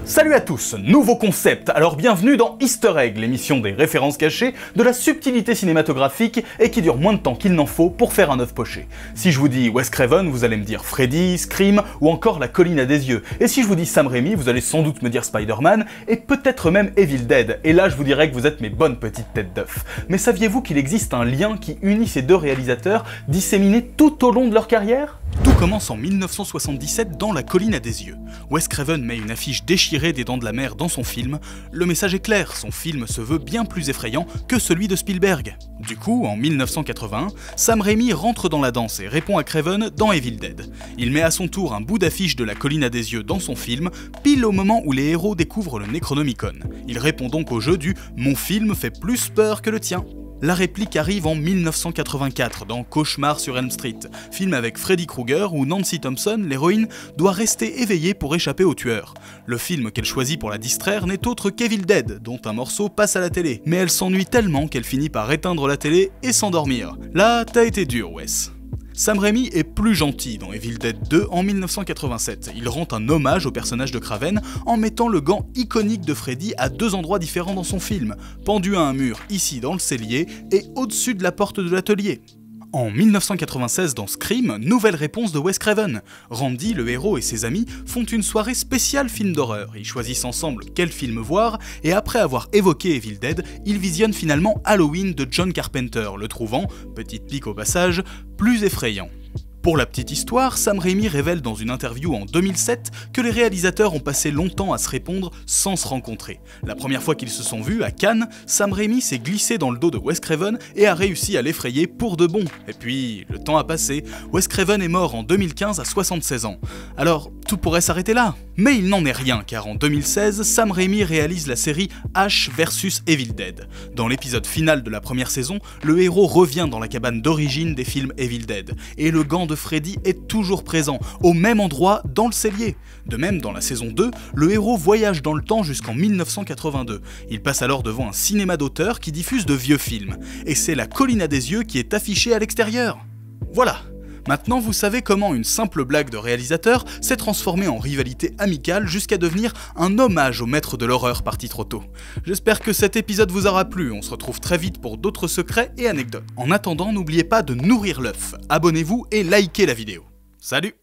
Salut à tous, nouveau concept, alors bienvenue dans Easter Egg, l'émission des références cachées, de la subtilité cinématographique et qui dure moins de temps qu'il n'en faut pour faire un œuf poché. Si je vous dis Wes Craven, vous allez me dire Freddy, Scream ou encore La Colline à des yeux. Et si je vous dis Sam Raimi, vous allez sans doute me dire Spider-Man et peut-être même Evil Dead. Et là je vous dirais que vous êtes mes bonnes petites têtes d'œuf. Mais saviez-vous qu'il existe un lien qui unit ces deux réalisateurs disséminés tout au long de leur carrière ? Tout commence en 1977 dans La Colline à des yeux. Wes Craven met une affiche déchirée des Dents de la Mer dans son film. Le message est clair, son film se veut bien plus effrayant que celui de Spielberg. Du coup, en 1981, Sam Raimi rentre dans la danse et répond à Craven dans Evil Dead. Il met à son tour un bout d'affiche de La Colline à des yeux dans son film, pile au moment où les héros découvrent le Necronomicon. Il répond donc au jeu du « Mon film fait plus peur que le tien ». La réplique arrive en 1984 dans Cauchemar sur Elm Street, film avec Freddy Krueger où Nancy Thompson, l'héroïne, doit rester éveillée pour échapper au tueur. Le film qu'elle choisit pour la distraire n'est autre qu'Evil Dead, dont un morceau passe à la télé. Mais elle s'ennuie tellement qu'elle finit par éteindre la télé et s'endormir. Là, t'as été dur, Wes. Sam Raimi est plus gentil dans Evil Dead 2 en 1987. Il rend un hommage au personnage de Craven en mettant le gant iconique de Freddy à deux endroits différents dans son film, pendu à un mur ici dans le cellier et au-dessus de la porte de l'atelier. En 1996 dans Scream, nouvelle réponse de Wes Craven. Randy, le héros et ses amis font une soirée spéciale film d'horreur. Ils choisissent ensemble quel film voir et après avoir évoqué Evil Dead, ils visionnent finalement Halloween de John Carpenter, le trouvant, petite pique au passage, plus effrayant. Pour la petite histoire, Sam Raimi révèle dans une interview en 2007 que les réalisateurs ont passé longtemps à se répondre sans se rencontrer. La première fois qu'ils se sont vus, à Cannes, Sam Raimi s'est glissé dans le dos de Wes Craven et a réussi à l'effrayer pour de bon. Et puis, le temps a passé, Wes Craven est mort en 2015 à 76 ans. Alors, tout pourrait s'arrêter là. Mais il n'en est rien, car en 2016, Sam Raimi réalise la série Ash vs Evil Dead. Dans l'épisode final de la première saison, le héros revient dans la cabane d'origine des films Evil Dead, et le gant de Freddy est toujours présent, au même endroit dans le cellier. De même, dans la saison 2, le héros voyage dans le temps jusqu'en 1982. Il passe alors devant un cinéma d'auteur qui diffuse de vieux films, et c'est La Colline à des yeux qui est affichée à l'extérieur. Voilà. Maintenant, vous savez comment une simple blague de réalisateur s'est transformée en rivalité amicale jusqu'à devenir un hommage au maître de l'horreur parti trop tôt. J'espère que cet épisode vous aura plu, on se retrouve très vite pour d'autres secrets et anecdotes. En attendant, n'oubliez pas de nourrir l'œuf, abonnez-vous et likez la vidéo. Salut!